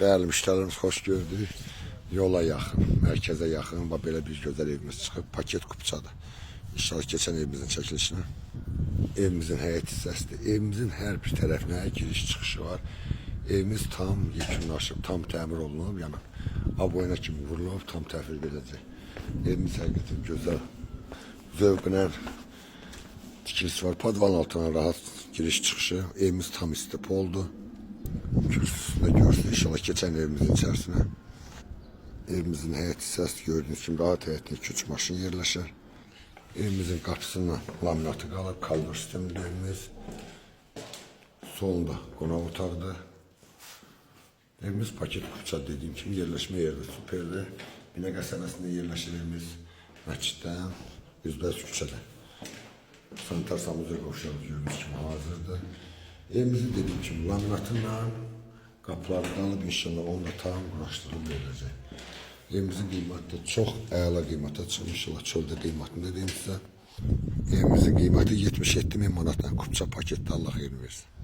Değerli müşterilerimiz hoş gördük. Yola yakın, merkeze yakın. Bak böyle bir güzel evimiz çıkıp paket kupçadı. İnşallah geçen evimizin çekilişine. Evimizin həyət hissəsidir. Evimizin hər bir tərəfinə giriş çıxışı var. Evimiz tam yekunlaşıb, tam təmir olunub. Yəni aboyuna kimi vurulub, tam təhvil verəcək. Evimiz həqiqətən gözəl, zövqlə tikilisi var. Padvan altına rahat giriş çıxışı. Evimiz tam istip oldu. Kürsüsünde görsün inşallah geçen evimizin içerisine. Evimizin həyət hissəsi gördüğünüz kimi rahat həyətində 2-3 maşın yerləşər. Evimizin qapısının laminatı qalıb, kalor sistemli evimiz. Solunda qonaq otaqdır. Evimiz paket kupça dediğim kimi yerləşmə yeri süperdir. Binə qəsəbəsində yerləşir evimiz. Məsciddən, üzbəüz küçədə. Sanitar samuza qovşağımız gördüğünüz kimi hazırdır. Evimizi dediğim kimi laminatınla qapıları qalıb inşallah onunla tam quraşdırılıb veriləcək. Evimizin qiyməti çox əla qiymətə çıxmış, inşallah çöldə qiymətini deyim sizə. Evimizin qiyməti 77 min manatla kupça paketdə Allah xeyrini versin.